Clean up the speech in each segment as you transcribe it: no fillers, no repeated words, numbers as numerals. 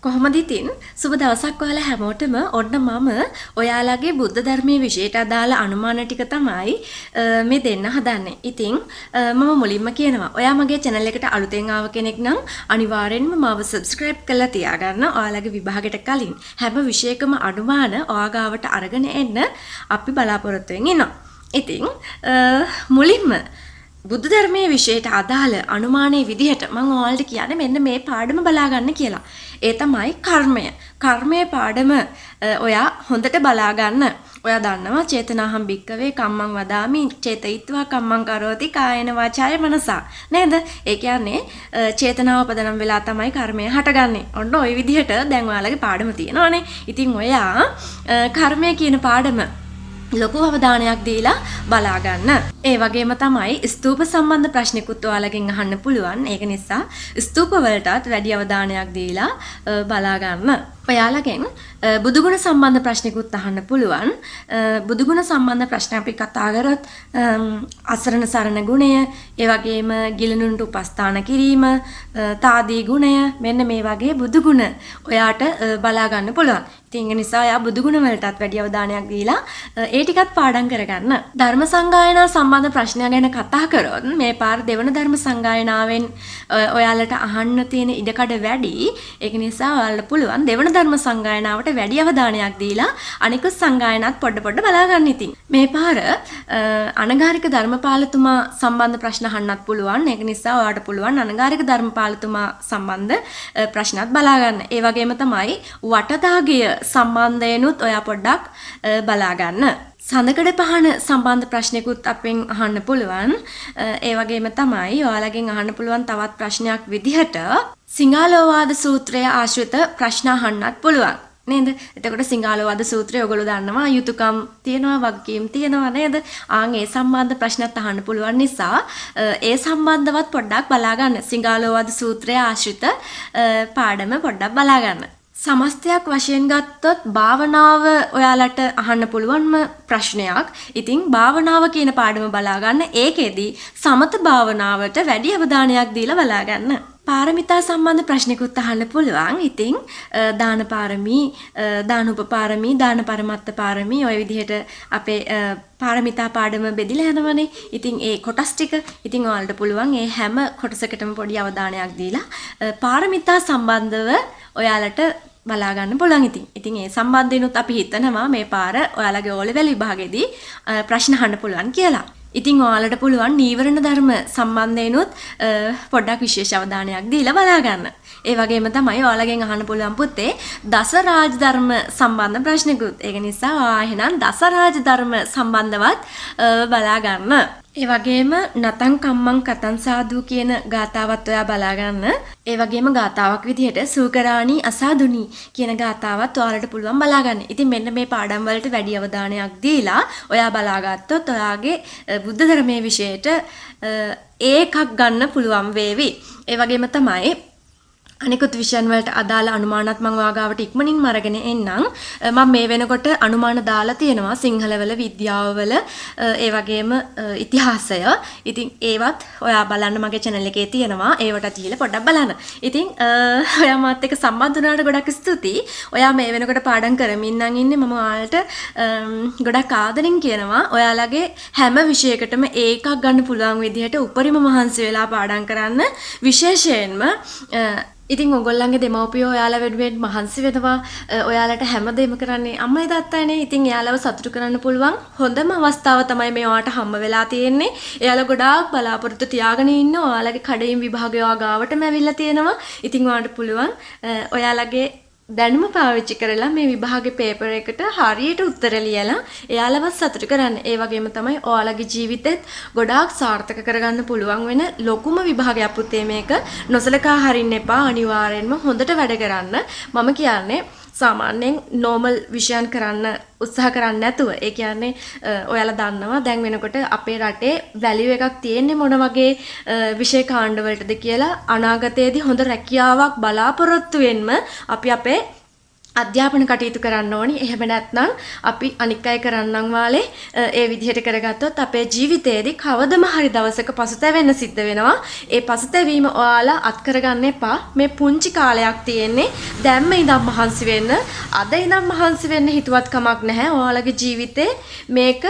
කොහොමද ඉතින් සුබ දවසක් ඔයාලා හැමෝටම ඔන්න මම ඔයාලගේ බුද්ධ ධර්මයේ විශේෂයට අදාළ අනුමාන ටික තමයි මේ දෙන්න හදන්නේ. ඉතින් මම මුලින්ම කියනවා ඔයා මගේ channel එකට අලුතෙන් ආව කෙනෙක් නම් අනිවාර්යෙන්ම මාව subscribe කරලා තියාගන්න. ඔයාලගේ විභාගයට කලින් හැම විෂයකම අනුමාන ඔයා ගාවට අරගෙන එන්න අපි බලාපොරොත්තු වෙමින් ඉන්නවා. ඉතින් මුලින්ම බුද්ධ ධර්මයේ විශේෂයට අදාළ අනුමානයේ විදිහට මම ඔයාලට කියන්නේ මෙන්න මේ පාඩම බලා ගන්න කියලා. ඒ තමයි කර්මය. කර්මයේ පාඩම ඔයා හොඳට බලා ගන්න. ඔයා දන්නවා චේතනාහම් භික්කවේ කම්මං වදාමි චේතයිත්වා කම්මං කරෝති කායන වාචාය මනසා. නේද? ඒ කියන්නේ චේතනාව පදනම් වෙලා තමයි කර්මය හටගන්නේ. ඔන්න ওই විදිහට දැන් ඔයාලගේ පාඩම තියෙනවානේ. ඉතින් ඔයා කර්මය කියන පාඩම ලොකු අවධානයක් දීලා බලා ගන්න. ඒ වගේම තමයි ස්තූප සම්බන්ධ ප්‍රශ්නිකුත් ඔයාලගෙන් අහන්න පුළුවන්. ඒක නිසා ස්තූප වලටත් වැඩි අවධානයක් දීලා බලා ගන්න. ඔයාලගෙන් බුදුගුණ සම්බන්ධ ප්‍රශ්නිකුත් අහන්න පුළුවන්. බුදුගුණ සම්බන්ධ ප්‍රශ්න අපි කතා කරත් අසරණ සරණ ගුණය, ඒ වගේම ගිලනුන්ට උපස්ථාන කිරීම, තාදී ගුණය, මෙන්න මේ වගේ බුදුගුණ ඔයාට බලා ගන්න පුළුවන්. ඉතින් ඒ නිසා ඔයා බුදුගුණ වලටත් වැඩි අවධානයක් දීලා ඒ ටිකත් පාඩම් කරගන්න. ධර්ම සංගායනා සම්බන්ධ ප්‍රශ්න ගැන කතා කරොත් මේ පාර දෙවන ධර්ම සංගායනාවෙන් ඔයාලට අහන්න තියෙන ඉඩකඩ වැඩි. ඒක නිසා ඔයාලට පුළුවන් දෙවන ධර්ම සංගායනාවට වැඩි අවධානයක් දීලා අනිකුත් සංගායනාත් පොඩ බලා ගන්න ඉතින්. මේ පාර අනගාരിക ධර්මපාලතුමා සම්බන්ධ ප්‍රශ්න අහන්නත් පුළුවන්. ඒක නිසා ඔයාලට පුළුවන් අනගාരിക ධර්මපාලතුමා සම්බන්ධ ප්‍රශ්නත් බලා ගන්න. ඒ වගේම තමයි වටදාගය සම්බන්ධයෙන්ුත් ඔයා පොඩ්ඩක් බලා ගන්න. සඳකඩ පහන සම්බන්ධ ප්‍රශ්නකුත් අපෙන් අහන්න පුළුවන්. ඒ වගේම තමයි ඔයාලගෙන් අහන්න පුළුවන් තවත් ප්‍රශ්නයක් විදිහට සිංහලෝවාද සූත්‍රය ආශ්‍රිත ප්‍රශ්න අහන්නත් පුළුවන්. නේද? එතකොට සිංහලෝවාද සූත්‍රය ඔයගොල්ලෝ දන්නවා යුතුයකම් තියෙනවා වගකීම් තියෙනවා නේද? ඒ සම්බන්ධ ප්‍රශ්නත් අහන්න පුළුවන් නිසා ඒ සම්බන්ධවත් පොඩ්ඩක් බලා ගන්න. සිංහලෝවාද සූත්‍රය ආශ්‍රිත පාඩම පොඩ්ඩක් බලා ගන්න. සමස්තයක් වශයෙන් ගත්තොත් භාවනාව ඔයාලට අහන්න පුළුවන්ම ප්‍රශ්නයක්. ඉතින් භාවනාව කියන පාඩම බලා ගන්න. ඒකෙදි සමත භාවනාවට වැඩි අවධානයක් දීලා බලා ගන්න. පාරමිතා සම්බන්ධ ප්‍රශ්නිකුත් අහන්න පුළුවන්. ඉතින් දාන පාරමී, දාන උපපාරමී, දාන පරමත්ත පාරමී ඔය විදිහට අපේ පාරමිතා පාඩම බෙදිලා යනවනේ. ඉතින් ඒ කොටස් ටික ඉතින් ඔයාලට පුළුවන් ඒ හැම කොටසකටම පොඩි අවධානයක් දීලා පාරමිතා සම්බන්ධව ඔයාලට බලා ගන්න පුළුවන් ඉතින් ඒ සම්බන්ධිනුත් අපි හිතනවා මේ පාර ඔයාලගේ O level විභාගෙදී ප්‍රශ්න අහන්න පුළුවන් කියලා. ඉතින් ඔයාලට පුළුවන් නීවරණ ධර්ම සම්බන්ධයෙන්ුත් පොඩ්ඩක් විශේෂ අවධානයක් දීලා බලා ගන්න. ඒ වගේම තමයි ඔයාලගෙන් අහන්න පුළුවන් පුතේ දස රාජ ධර්ම සම්බන්ධ ප්‍රශ්නකුත්. ඒක නිසා ඔයා එහෙනම් දස රාජ ධර්ම සම්බන්ධවත් බලා ගන්න. ඒ වගේම නතං කම්මං කතං සාදු කියන ගාතාවත් ඔයා බලා ගන්න. ඒ වගේම ගාතාවක් විදිහට සූකරාණී අසාදුනි කියන ගාතාවත් ඔයාලට පුළුවන් බලා ගන්න. ඉතින් මෙන්න මේ පාඩම් වලට වැඩි අවධානයක් දීලා ඔයා බලා ගත්තොත් ඔයාගේ බුද්ධ ධර්මයේ විශේෂයට ඒකක් ගන්න පුළුවන් වේවි. ඒ වගේම තමයි අනිකුත් විෂයන් වලට අදාළ අනුමානත් මම ඔයාගාවට ඉක්මනින්ම අරගෙන එන්නම්. මම මේ වෙනකොට අනුමාන දාලා තියෙනවා සිංහලවල, විද්‍යාවවල, ඒ වගේම ඉතිහාසය. ඉතින් ඒවත් ඔයා බලන්න මගේ channel එකේ තියෙනවා. ඒවට තියලා පොඩ්ඩක් බලන්න. ඉතින් ඔයා මාත් එක්ක සම්බන්ධ වුණාට ගොඩක් ස්තුතියි. ඔයා මේ වෙනකොට පාඩම් කරමින් නම් ඉන්නේ. මම ඔයාලට ගොඩක් ආදරෙන් කියනවා. ඔයාලගේ හැම විෂයකටම ඒකක් ගන්න පුළුවන් විදිහට උපරිම මහන්සි වෙලා පාඩම් කරන්න. විශේෂයෙන්ම ඉතින් ඔයගොල්ලන්ගේ දෙමව්පියෝ ඔයාලා වෙනුවෙන් මහන්සි වෙනවා. ඔයාලට හැමදේම කරන්නේ අම්මයි තාත්තයිනේ. ඉතින් එයාලව සතුටු කරන්න පුළුවන් හොඳම අවස්ථාව තමයි මේ ඔයාලට හම්බ වෙලා තියෙන්නේ. එයාලා ගොඩාක් බලාපොරොත්තු තියාගෙන ඉන්න ඔයාලගේ කඩේම් විභාගය ඔයා ගාවටම ඇවිල්ලා තියෙනවා. ඉතින් ඔයාලට පුළුවන් ඔයාලගේ දැනුම පාවිච්චි කරලා මේ විභාගේ පේපර් එකට හරියට උත්තර ලියලා එයාලව සතුටු කරන්න. ඒ වගේම තමයි ඔයාලගේ ජීවිතෙත් ගොඩාක් සාර්ථක කරගන්න පුළුවන් වෙන ලොකුම විභාගයක් පුතේ මේක. නොසලකා හරින්න එපා. අනිවාර්යෙන්ම හොඳට වැඩ කරන්න. මම කියන්නේ සාමාන්‍යයෙන් normal විෂයන් කරන්න උත්සාහ කරන්නේ නැතුව. ඒ කියන්නේ ඔයාලා දන්නවා දැන් වෙනකොට අපේ රටේ වැලියු එකක් තියෙන්නේ මොන වගේ විෂය කාණ්ඩ වලටද කියලා. අනාගතයේදී හොඳ රැකියාවක් බලාපොරොත්තු වෙන්න අපි අපේ අධ්‍යාපන කටයුතු කරන්න ඕනි. එහෙම නැත්නම් අපි අනික් අය කරන්නම් වාලේ ඒ විදිහට කරගත්තොත් අපේ ජීවිතේදී කවදම හරි දවසක පසුතැවෙන්න සිද්ධ වෙනවා. ඒ පසුතැවීම ඔයාලා අත් කරගන්න එපා. මේ පුංචි කාලයක් තියෙන්නේ. දැම්ම ඉඳන් මහන්සි වෙන්න. අද ඉඳන් මහන්සි වෙන්න හිතුවත් කමක් නැහැ. ඔයාලගේ ජීවිතේ මේක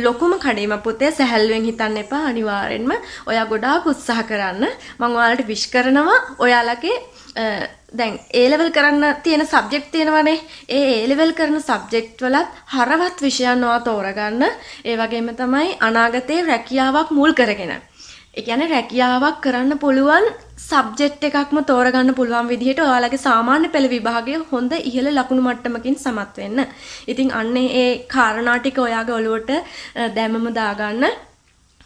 ලොකුම කඩේම පුතේ සැහැල්ලුවෙන් හිතන්න එපා. අනිවාර්යෙන්ම ඔයා ගොඩාක් උත්සාහ කරන්න. මම ඔයාලට විශ් කරනවා. ඔයාලගේ දැන් A level කරන්න තියෙන සබ්ජෙක්ට් තියෙනවනේ. ඒ A level කරන සබ්ජෙක්ට් වලත් හරවත් විෂයන් ඔයා තෝරගන්න. ඒ වගේම තමයි අනාගතේ රැකියාවක් මුල් කරගෙන. ඒ කියන්නේ රැකියාවක් කරන්න පුළුවන් සබ්ජෙක්ට් එකක්ම තෝරගන්න පුළුවන් විදිහට ඔයාලගේ සාමාන්‍ය පෙළ විභාගයේ හොඳ ඉහළ ලකුණු මට්ටමකින් සමත් වෙන්න. ඉතින් අන්නේ ඒ කාරණා ටික ඔයාගේ ඔළුවට දැම්මම දාගන්න.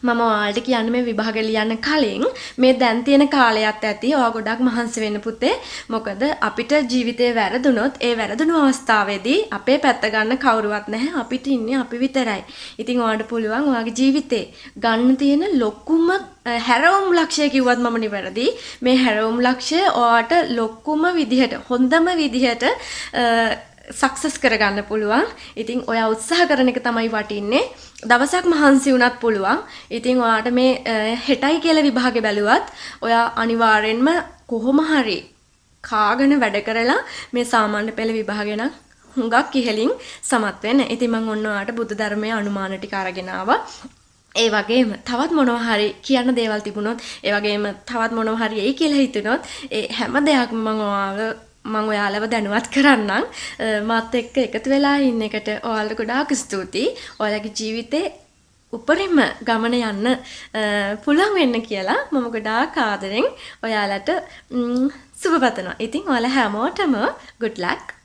මම ඔයාලට කියන්නේ මේ විභාග ලියන්න කලින් මේ දැන් තියෙන කාලයත් ඇති ඔයා ගොඩක් මහන්සි වෙන්න පුතේ. මොකද අපිට ජීවිතේ වැරදුනොත් ඒ වැරදුණු අවස්ථාවේදී අපේ පැත්ත ගන්න කවුරුවත් නැහැ. අපිට ඉන්නේ අපි විතරයි. ඉතින් ඔයාලට පුළුවන් ඔයාගේ ජීවිතේ ගන්න තියෙන ලොකුම හැරවුම් ලක්ෂය කිව්වත් මම නිවැරදි. මේ හැරවුම් ලක්ෂය ඔයාට ලොකුම විදිහට හොඳම විදිහට සක්සස් කරගන්න පුළුවන්. ඉතින් ඔයා උත්සාහ කරන එක තමයි වටින්නේ. දවසක් මහන්සි වුණත් පුළුවන්. ඉතින් ඔයාට මේ හෙටයි කියලා විභාගේ බැලුවත් ඔයා අනිවාර්යෙන්ම කොහොම හරි කාගෙන වැඩ කරලා මේ සාමාන්‍ය පෙළ විභාගේ නම් හුඟක් ඉහළින් සමත් වෙන්න. ඉතින් මම ඔන්න ඔයාට බුද්ධ ධර්මයේ අනුමාන ටික අරගෙන ආවා. ඒ වගේම තවත් මොනවා හරි කියන්න දේවල් තිබුණොත්, ඒ වගේම තවත් මොනවා හරි එයි කියලා හිතුනොත්, ඒ හැම දෙයක්ම මම ඔයාලව දැනුවත් කරන්නම්. මාත් එක්ක එකතු වෙලා ඉන්න එකට ඔයාලට ගොඩාක් ස්තුතියි. ඔයාලගේ ජීවිතේ උපරිම ගමන යන්න පුළුවන් වෙන්න කියලා මම ගොඩාක් ආදරෙන් ඔයාලට සුබ පතනවා. ඉතින් ඔයාලා හැමෝටම good luck.